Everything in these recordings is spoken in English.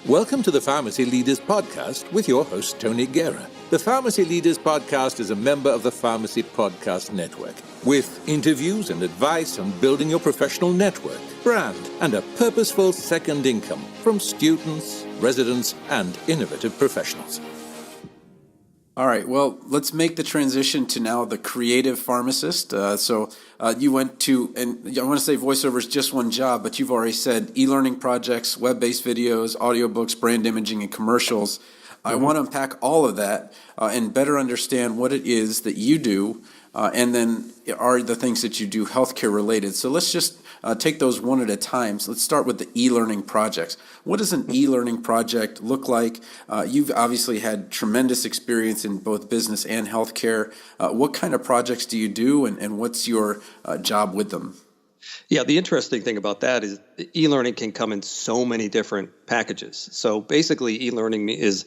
Welcome to the Pharmacy Leaders Podcast with your host, Tony Guerra. The Pharmacy Leaders Podcast is a member of the Pharmacy Podcast Network, with interviews and advice on building your professional network, brand, and a purposeful second income from students, residents, and innovative professionals. All right, well, let's make the transition to now the Creative Pharmacist. You went to, and I want to say voiceover is just one job, but you've already said e-learning projects, web-based videos, audiobooks, brand imaging, and commercials. I want to unpack all of that and better understand what it is that you do, and then are the things that you do healthcare related. So let's just take those one at a time. So let's start with the e-learning projects. What does an e-learning project look like? You've obviously had tremendous experience in both business and healthcare. What kind of projects do you do, and what's your job with them? Yeah, the interesting thing about that is e-learning can come in so many different packages. So basically, e-learning is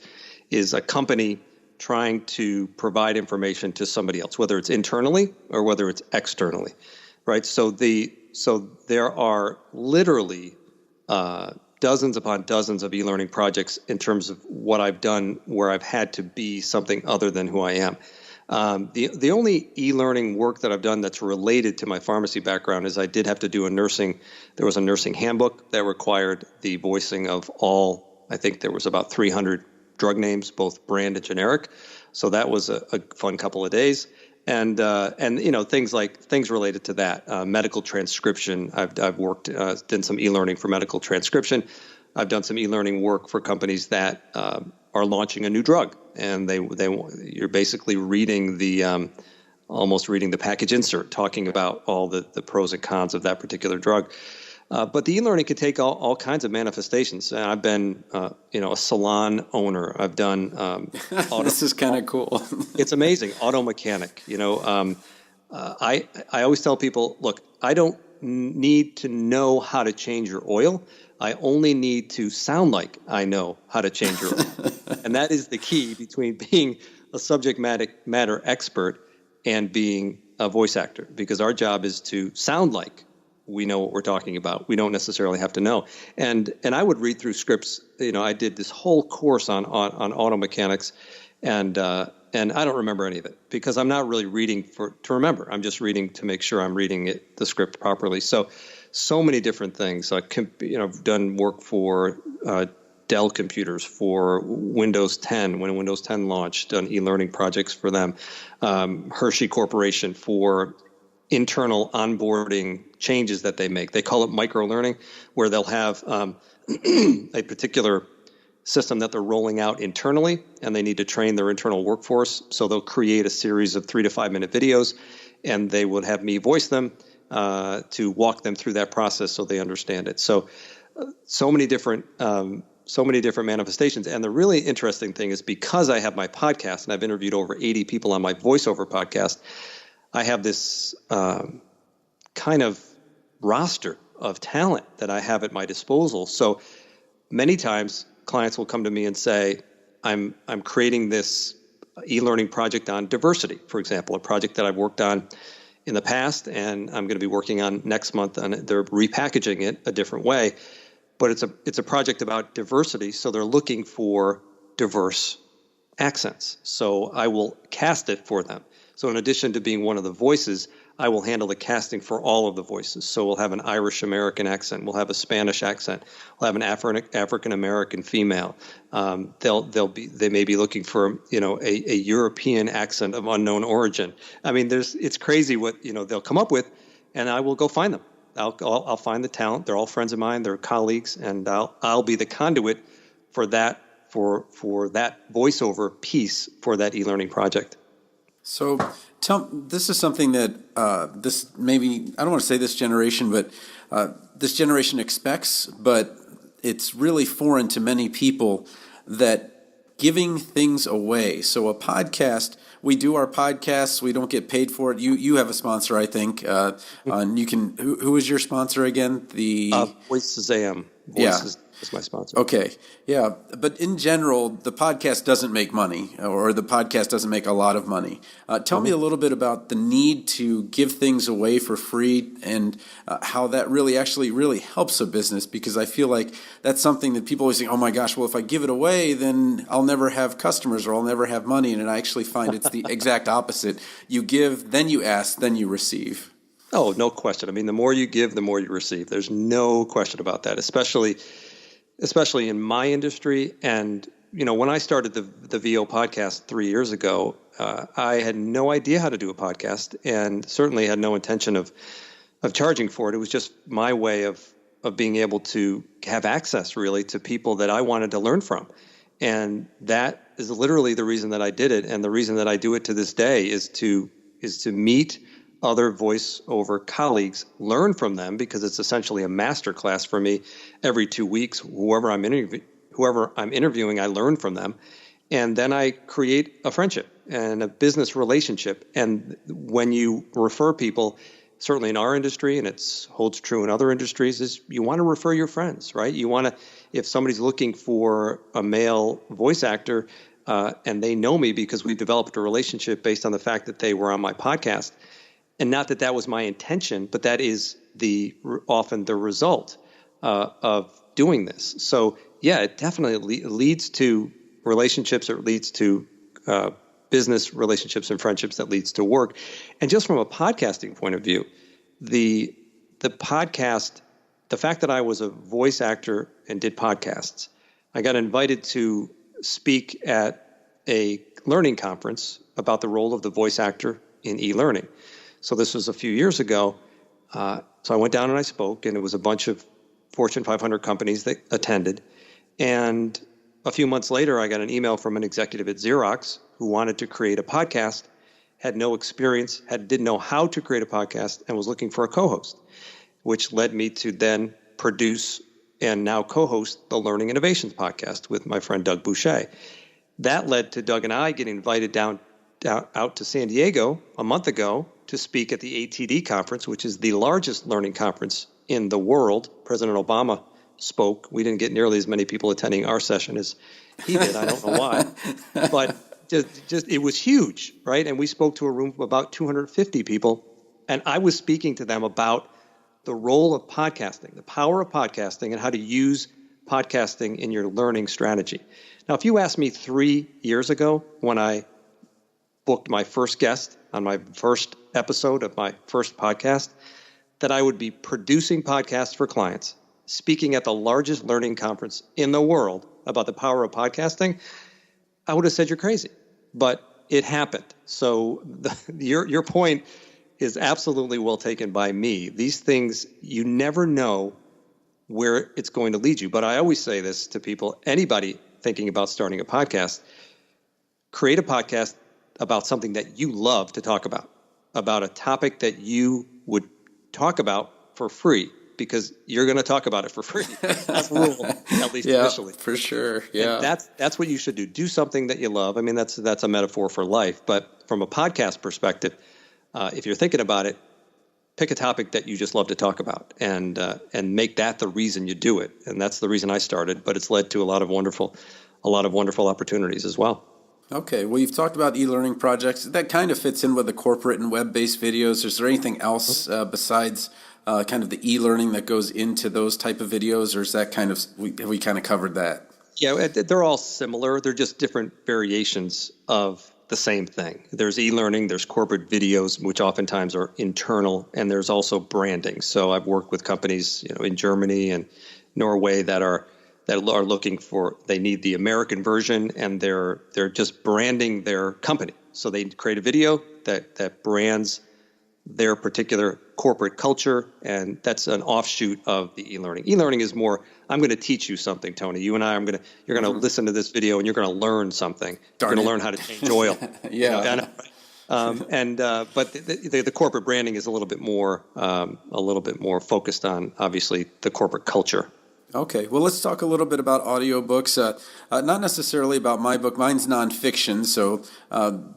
a company trying to provide information to somebody else, whether it's internally or whether it's externally, right? So there are literally dozens upon dozens of e-learning projects in terms of what I've done where I've had to be something other than who I am. The only e-learning work that I've done that's related to my pharmacy background is I did have to do there was a nursing handbook that required the voicing of I think there was about 300 drug names, both brand and generic. So that was a fun couple of days. And things related to that, medical transcription. I've worked, done some e-learning for medical transcription. I've done some e-learning work for companies that are launching a new drug, and you're basically reading almost reading the package insert, talking about all the pros and cons of that particular drug. But the e-learning can take all kinds of manifestations. I've been, a salon owner. I've done This is kind of cool. It's amazing. Auto mechanic. I always tell people, look, I don't need to know how to change your oil. I only need to sound like I know how to change your oil. And that is the key between being a subject matter expert and being a voice actor, because our job is to sound like we know what we're talking about. We don't necessarily have to know. And I would read through scripts. I did this whole course on auto mechanics, and I don't remember any of it because I'm not really reading to remember. I'm just reading to make sure I'm reading the script properly. So many different things. I've done work for Dell computers, for Windows 10 when Windows 10 launched, done e-learning projects for them. Hershey Corporation for internal onboarding changes that they make. They call it micro-learning, where they'll have a particular system that they're rolling out internally, and they need to train their internal workforce. So they'll create a series of 3 to 5 minute videos, and they would have me voice them to walk them through that process so they understand it. So many different manifestations. And the really interesting thing is, because I have my podcast and I've interviewed over 80 people on my voiceover podcast, I have this kind of roster of talent that I have at my disposal. So many times clients will come to me and say, I'm creating this e-learning project on diversity, for example, a project that I've worked on in the past and I'm going to be working on next month, and they're repackaging it a different way. But it's a project about diversity, so they're looking for diverse accents. So I will cast it for them. So in addition to being one of the voices, I will handle the casting for all of the voices. So we'll have an Irish American accent, we'll have a Spanish accent, we'll have an African American female. They may be looking for a European accent of unknown origin. I mean, it's crazy what they'll come up with, and I will go find them. I'll find the talent. They're all friends of mine. They're colleagues, and I'll be the conduit for that voiceover piece for that e-learning project. So this is something that I don't want to say this generation, but this generation expects, but it's really foreign to many people, that giving things away. So a podcast, we do our podcasts, we don't get paid for it. You have a sponsor, I think. And you can. Who is your sponsor again? The Voices AM. Voices. as my sponsor. Okay. Yeah. But in general, the podcast doesn't make money, or the podcast doesn't make a lot of money. Tell me a little bit about the need to give things away for free and how that really helps a business, because I feel like that's something that people always think, oh my gosh, well, if I give it away, then I'll never have customers or I'll never have money. And I actually find it's the exact opposite. You give, then you ask, then you receive. Oh, no question. I mean, the more you give, the more you receive. There's no question about that, especially in my industry. And, when I started the VO podcast 3 years ago, I had no idea how to do a podcast and certainly had no intention of charging for it. It was just my way of being able to have access really to people that I wanted to learn from. And that is literally the reason that I did it. And the reason that I do it to this day is to meet other voiceover colleagues, learn from them, because it's essentially a master class for me every 2 weeks. Whoever I'm interviewing, I learn from them. And then I create a friendship and a business relationship. And when you refer people, certainly in our industry, and it holds true in other industries, is you want to refer your friends, right? You want to, if somebody's looking for a male voice actor and they know me because we've developed a relationship based on the fact that they were on my podcast, and not that was my intention, but that is often the result of doing this. So yeah, it definitely leads to relationships. It leads to business relationships and friendships that leads to work. And just from a podcasting point of view, the podcast, the fact that I was a voice actor and did podcasts, I got invited to speak at a learning conference about the role of the voice actor in e-learning. So this was a few years ago. So I went down and I spoke, and it was a bunch of Fortune 500 companies that attended. And a few months later, I got an email from an executive at Xerox who wanted to create a podcast, had no experience, didn't know how to create a podcast, and was looking for a co-host, which led me to then produce and now co-host the Learning Innovations podcast with my friend Doug Boucher. That led to Doug and I getting invited out to San Diego a month ago to speak at the ATD conference, which is the largest learning conference in the world. President Obama spoke. We didn't get nearly as many people attending our session as he did. I don't know why, but just it was huge, right? And we spoke to a room of about 250 people, and I was speaking to them about the role of podcasting, the power of podcasting, and how to use podcasting in your learning strategy. Now, if you asked me 3 years ago when I booked my first guest on my first episode of my first podcast, that I would be producing podcasts for clients, speaking at the largest learning conference in the world about the power of podcasting, I would have said you're crazy. But it happened. So your point is absolutely well taken by me. These things, you never know where it's going to lead you. But I always say this to people, anybody thinking about starting a podcast, create a podcast about something that you love to talk about a topic that you would talk about for free, because you're going to talk about it for free. That's the rule, at least initially. For sure. Yeah. And that's what you should do. Do something that you love. I mean, that's a metaphor for life. But from a podcast perspective, if you're thinking about it, pick a topic that you just love to talk about and make that the reason you do it. And that's the reason I started. But it's led to a lot of wonderful opportunities as well. Okay, well, you've talked about e-learning projects. That kind of fits in with the corporate and web-based videos. Is there anything else besides kind of the e-learning that goes into those type of videos, or is that kind of, have we kind of covered that? Yeah, they're all similar. They're just different variations of the same thing. There's e-learning, there's corporate videos, which oftentimes are internal, and there's also branding. So I've worked with companies, in Germany and Norway that are looking for, they need the American version, and they're just branding their company. So they create a video that brands their particular corporate culture, and that's an offshoot of the e-learning. E-learning is more, I'm going to teach you something, Tony. You and I, you're going to listen to this video, and you're going to learn something. You're going to learn how to change oil. Yeah. But the corporate branding is a little bit more focused on, obviously, the corporate culture. Okay, well, let's talk a little bit about audiobooks. Not necessarily about my book. Mine's nonfiction, so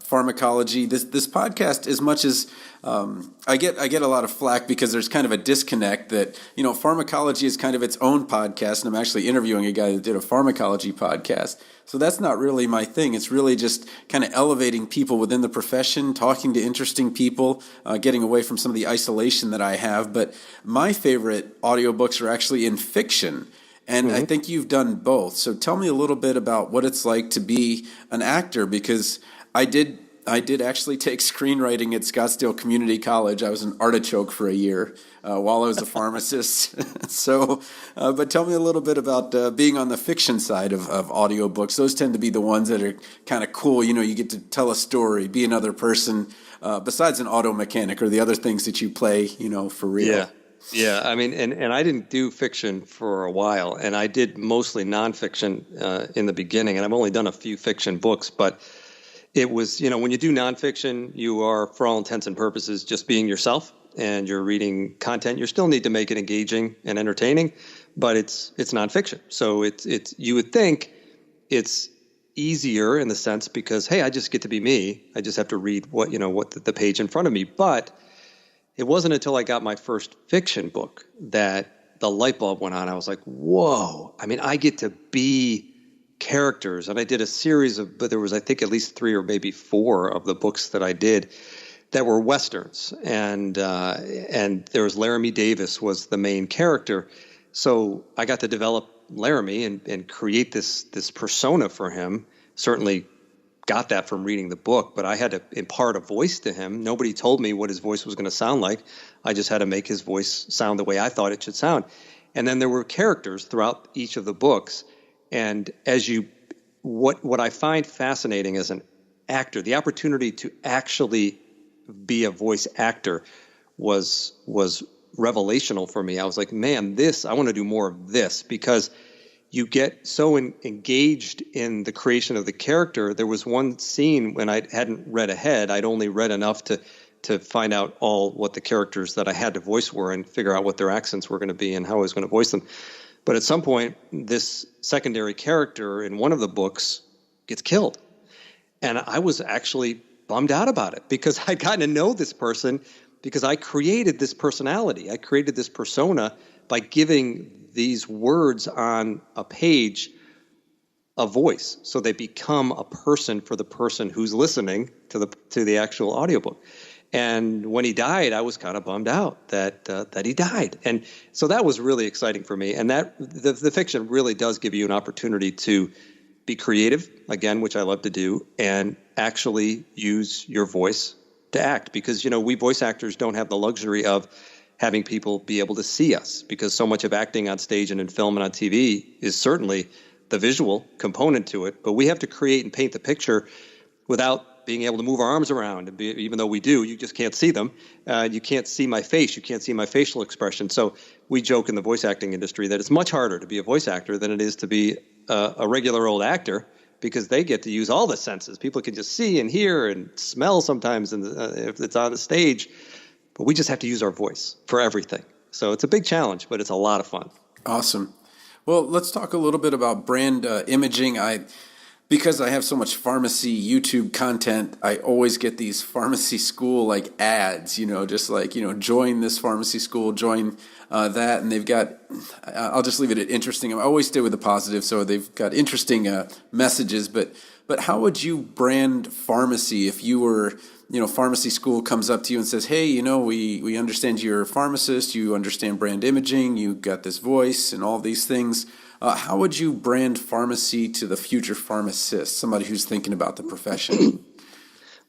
pharmacology. This podcast, as much as I get a lot of flack because there's kind of a disconnect that, pharmacology is kind of its own podcast, and I'm actually interviewing a guy that did a pharmacology podcast. So that's not really my thing. It's really just kind of elevating people within the profession, talking to interesting people, getting away from some of the isolation that I have. But my favorite audiobooks are actually in fiction. And I think you've done both. So tell me a little bit about what it's like to be an actor, because I did actually take screenwriting at Scottsdale Community College. I was an artichoke for a year while I was a pharmacist. So, but tell me a little bit about being on the fiction side of audiobooks. Those tend to be the ones that are kind of cool. You get to tell a story, be another person, besides an auto mechanic or the other things that you play, for real. Yeah. Yeah, I mean, and I didn't do fiction for a while, and I did mostly nonfiction in the beginning, and I've only done a few fiction books, but it was, when you do nonfiction, you are, for all intents and purposes, just being yourself, and you're reading content. You still need to make it engaging and entertaining, but it's nonfiction. So it's you would think it's easier in the sense because, hey, I just get to be me. I just have to read what the page in front of me, but it wasn't until I got my first fiction book that the light bulb went on. I was like, whoa, I mean, I get to be characters. And I did a series but there was, I think, at least 3 or maybe 4 of the books that I did that were Westerns. And there was Laramie Davis was the main character. So I got to develop Laramie and create this persona for him. Certainly got that from reading the book, but I had to impart a voice to him. Nobody told me what his voice was going to sound like. I just had to make his voice sound the way I thought it should sound. And then there were characters throughout each of the books. And what I find fascinating as an actor, the opportunity to actually be a voice actor was revelational for me. I was like, man, I want to do more of this, because you get so engaged in the creation of the character. There was one scene when I hadn't read ahead. I'd only read enough to find out all what the characters that I had to voice were and figure out what their accents were going to be and how I was going to voice them. But at some point, this secondary character in one of the books gets killed. And I was actually bummed out about it because I'd gotten to know this person because I created this personality. I created this persona by giving these words on a page a voice, so they become a person for the person who's listening to the actual audiobook. And when he died, I was kind of bummed out that he died. And so that was really exciting for me. And that the fiction really does give you an opportunity to be creative, again, which I love to do, and actually use your voice to act. Because, we voice actors don't have the luxury of having people be able to see us, because so much of acting on stage and in film and on TV is certainly the visual component to it. But we have to create and paint the picture without being able to move our arms around. And even though we do, you just can't see them. You can't see my face. You can't see my facial expression. So we joke in the voice acting industry that it's much harder to be a voice actor than it is to be a regular old actor, because they get to use all the senses. People can just see and hear and smell sometimes if it's on the stage. But we just have to use our voice for everything. So it's a big challenge, but it's a lot of fun. Awesome. Well, let's talk a little bit about brand imaging. Because I have so much pharmacy YouTube content, I always get these pharmacy school ads, just join this pharmacy school, join that. And they've got, I'll just leave it at interesting. I always stay with the positive. So they've got interesting messages. But how would you brand pharmacy if you were, pharmacy school comes up to you and says, hey, we understand you're a pharmacist, you understand brand imaging, you got this voice and all these things. How would you brand pharmacy to the future pharmacist, somebody who's thinking about the profession?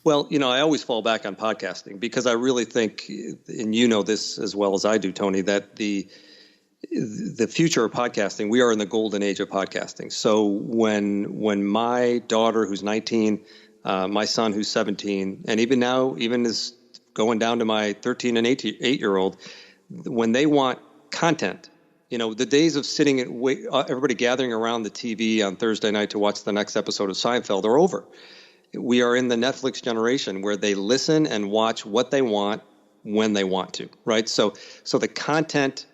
Well, I always fall back on podcasting because I really think, and this as well as I do, Tony, that the future of podcasting, we are in the golden age of podcasting. So when my daughter, who's 19, my son, who's 17, and even now, even is going down to my 13 and 8-year-old, when they want content, the days of sitting everybody gathering around the TV on Thursday night to watch the next episode of Seinfeld are over. We are in the Netflix generation where they listen and watch what they want when they want to, right? So the content,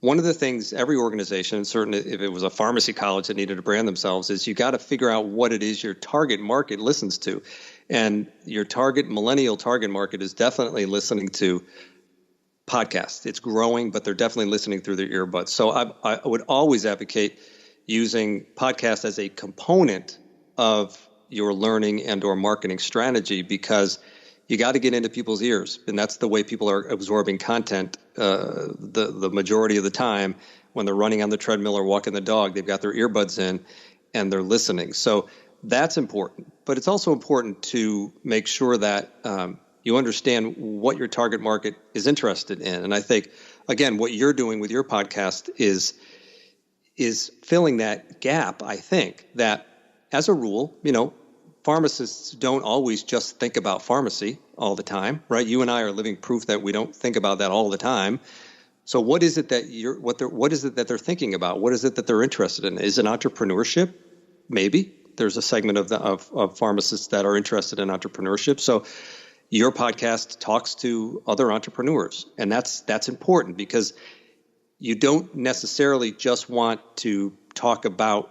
one of the things every organization, certainly if it was a pharmacy college that needed to brand themselves, is you got to figure out what it is your target market listens to. And your millennial target market is definitely listening to podcasts. It's growing, but they're definitely listening through their earbuds. So I would always advocate using podcasts as a component of your learning and or marketing strategy, because you got to get into people's ears. And that's the way people are absorbing content the majority of the time. When they're running on the treadmill or walking the dog, they've got their earbuds in and they're listening. So that's important. But it's also important to make sure that you understand what your target market is interested in. And I think, again, what you're doing with your podcast is filling that gap. I think that, as a rule, pharmacists don't always just think about pharmacy all the time, right? You and I are living proof that we don't think about that all the time. So what is it that what is it that they're thinking about? What is it that they're interested in? Is it entrepreneurship? Maybe. There's a segment of pharmacists that are interested in entrepreneurship. So your podcast talks to other entrepreneurs, and that's important, because you don't necessarily just want to talk about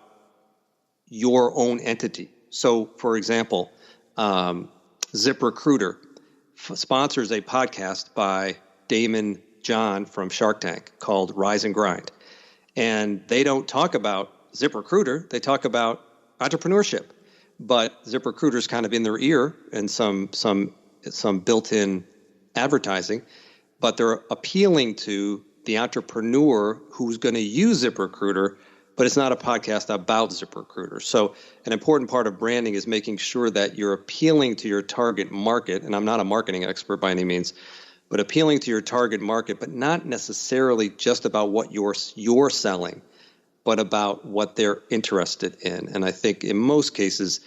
your own entity. So, for example, ZipRecruiter sponsors a podcast by Damon John from Shark Tank called Rise and Grind. And they don't talk about ZipRecruiter. They talk about entrepreneurship. But ZipRecruiter's kind of in their ear and some built-in advertising. But they're appealing to the entrepreneur who's going to use ZipRecruiter, but it's not a podcast about ZipRecruiter. So an important part of branding is making sure that you're appealing to your target market. And I'm not a marketing expert by any means, but appealing to your target market, but not necessarily just about what you're selling, but about what they're interested in. And I think in most cases,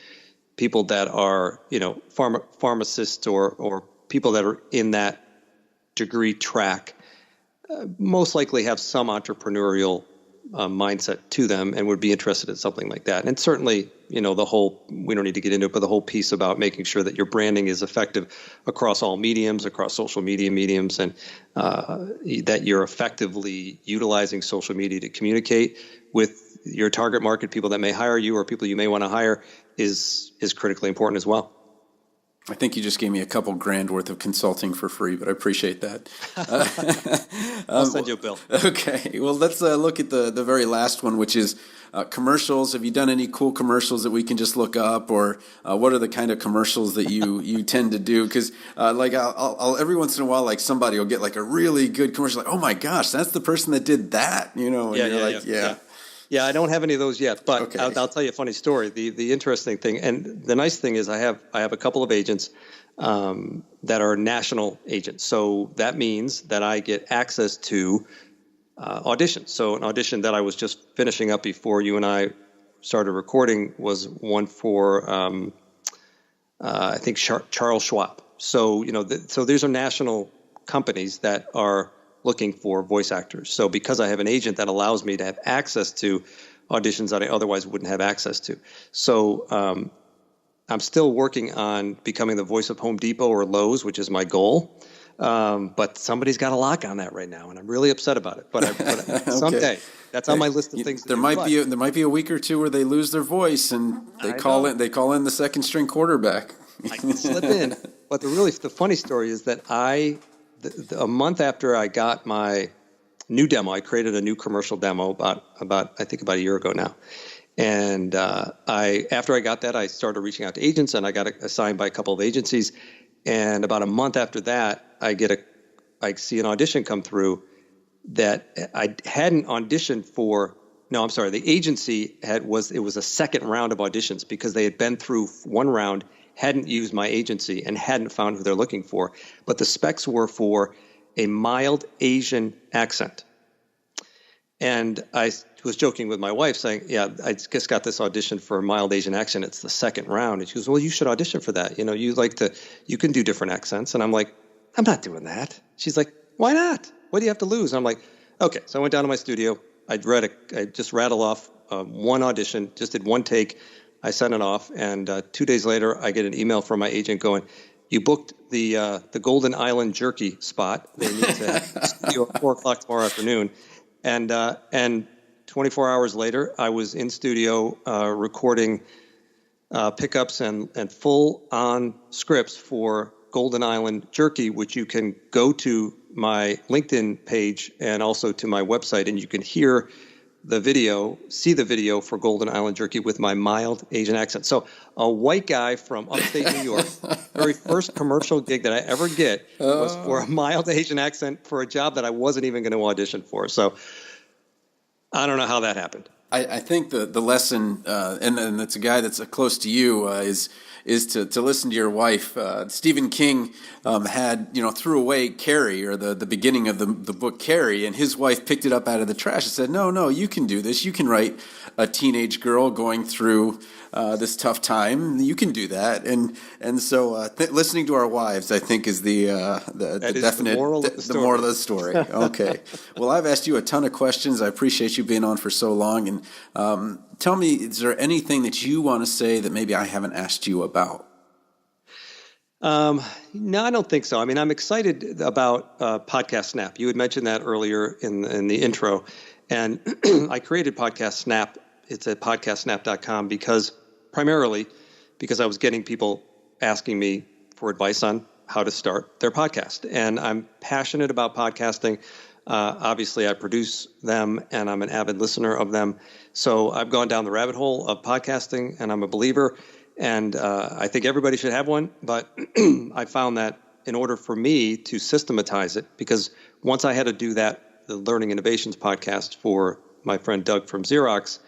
people that are, pharmacists or people that are in that degree track most likely have some entrepreneurial mindset to them and would be interested in something like that. And certainly, we don't need to get into it, but the whole piece about making sure that your branding is effective across all mediums, across social media mediums, and that you're effectively utilizing social media to communicate with your target market, people that may hire you or people you may want to hire, is critically important as well. I think you just gave me a couple grand worth of consulting for free, but I appreciate that. I'll send you a bill. Okay. Well, let's look at the very last one, which is commercials. Have you done any cool commercials that we can just look up, or what are the kind of commercials that you tend to do? Because I'll every once in a while, like somebody will get like a really good commercial, like, oh my gosh, that's the person that did that, and Yeah, I don't have any of those yet, but okay. I'll tell you a funny story. The interesting thing, and the nice thing is I have a couple of agents that are national agents. So that means that I get access to auditions. So an audition that I was just finishing up before you and I started recording was one for, I think, Charles Schwab. So, so these are national companies that are looking for voice actors. So because I have an agent that allows me to have access to auditions that I otherwise wouldn't have access to. So I'm still working on becoming the voice of Home Depot or Lowe's, which is my goal. But somebody's got a lock on that right now, and I'm really upset about it. But someday, okay. That's on my list of things. There might be a week or two where they lose their voice and they call in the second string quarterback. I can slip in. But the funny story is that a month after I got my new demo, I created a new commercial demo about a year ago now. And after I got that, I started reaching out to agents, and I got assigned by a couple of agencies. And about a month after that, I see an audition come through that I hadn't auditioned for. No, I'm sorry. The agency it was a second round of auditions because they had been through one round, hadn't used my agency, and hadn't found who they're looking for. But the specs were for a mild Asian accent. And I was joking with my wife saying, yeah, I just got this audition for a mild Asian accent. It's the second round. And she goes, well, you should audition for that. You can do different accents. And I'm like, I'm not doing that. She's like, why not? What do you have to lose? And I'm like, okay. So I went down to my studio. I just rattled off one audition, just did one take. I sent it off. And 2 days later, I get an email from my agent going, you booked the Golden Island jerky spot. They need to studio at 4 o'clock tomorrow afternoon. And 24 hours later, I was in studio recording pickups and full-on scripts for Golden Island Jerky, which you can go to my LinkedIn page and also to my website, and you can hear the video, see the video for Golden Island Jerky with my mild Asian accent. So a white guy from upstate New York, very first commercial gig that I ever get was for a mild Asian accent for a job that I wasn't even going to audition for. So I don't know how that happened. I think the lesson, and it's a guy that's close to you, is to listen to your wife. Stephen King had, threw away Carrie, or the beginning of the book Carrie, and his wife picked it up out of the trash and said, no, you can do this. You can write a teenage girl going through this tough time. You can do that. And so listening to our wives, I think, is the definite moral of the story. Okay. Well, I've asked you a ton of questions. I appreciate you being on for so long. And tell me, is there anything that you want to say that maybe I haven't asked you about? No, I don't think so. I mean, I'm excited about Podcast Snap. You had mentioned that earlier in the intro. And I created Podcast Snap. It's at podcastsnap.com primarily because I was getting people asking me for advice on how to start their podcast. And I'm passionate about podcasting. Obviously, I produce them, and I'm an avid listener of them. So I've gone down the rabbit hole of podcasting, and I'm a believer. And I think everybody should have one. But I found that in order for me to systematize it, because once I had to do that, the Learning Innovations podcast for my friend Doug from Xerox,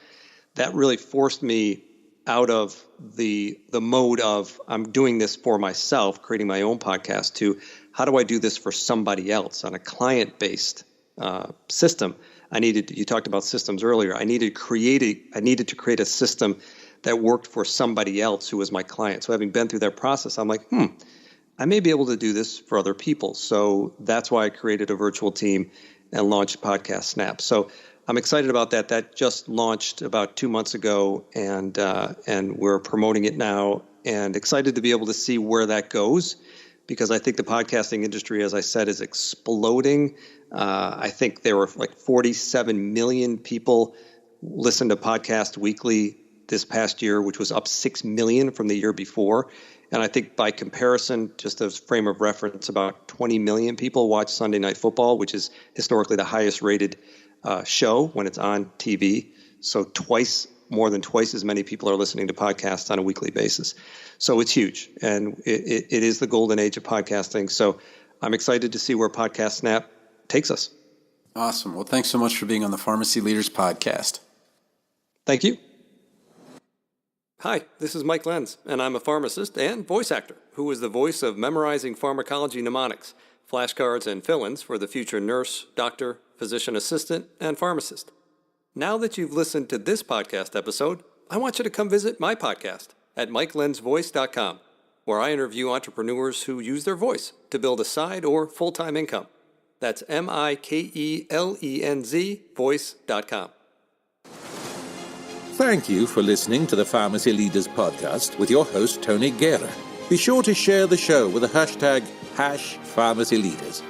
that really forced me out of the mode of I'm doing this for myself, creating my own podcast, to how do I do this for somebody else on a client-based system. You talked about systems earlier. I needed to create a system that worked for somebody else who was my client. So having been through that process, I'm like, I may be able to do this for other people. So that's why I created a virtual team and launched Podcast Snap. So I'm excited about that. That just launched about 2 months ago, and we're promoting it now, and excited to be able to see where that goes, because I think the podcasting industry, as I said, is exploding. I think there were like 47 million people listen to podcasts weekly this past year, which was up 6 million from the year before. And I think by comparison, just as frame of reference, about 20 million people watch Sunday Night Football, which is historically the highest rated show when it's on TV. So more than twice as many people are listening to podcasts on a weekly basis. So it's huge. And it is the golden age of podcasting. So I'm excited to see where Podcast Snap takes us. Awesome. Well, thanks so much for being on the Pharmacy Leaders Podcast. Thank you. Hi, this is Mike Lenz, and I'm a pharmacist and voice actor who is the voice of memorizing pharmacology mnemonics, flashcards, and fill-ins for the future nurse, doctor, physician assistant, and pharmacist. Now that you've listened to this podcast episode, I want you to come visit my podcast at MikeLenzVoice.com, where I interview entrepreneurs who use their voice to build a side or full-time income. That's MikeLenz voice.com. Thank you for listening to the Pharmacy Leaders Podcast with your host, Tony Guerra. Be sure to share the show with the hashtag #PharmacyLeaders.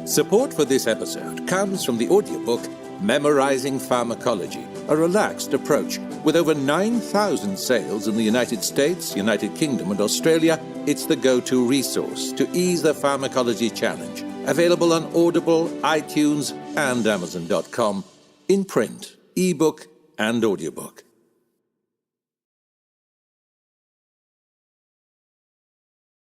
Support for this episode comes from the audiobook Memorizing Pharmacology, a relaxed approach. With over 9,000 sales in the United States, United Kingdom, and Australia, it's the go-to resource to ease the pharmacology challenge. Available on Audible, iTunes, and Amazon.com, in print, ebook, and audiobook.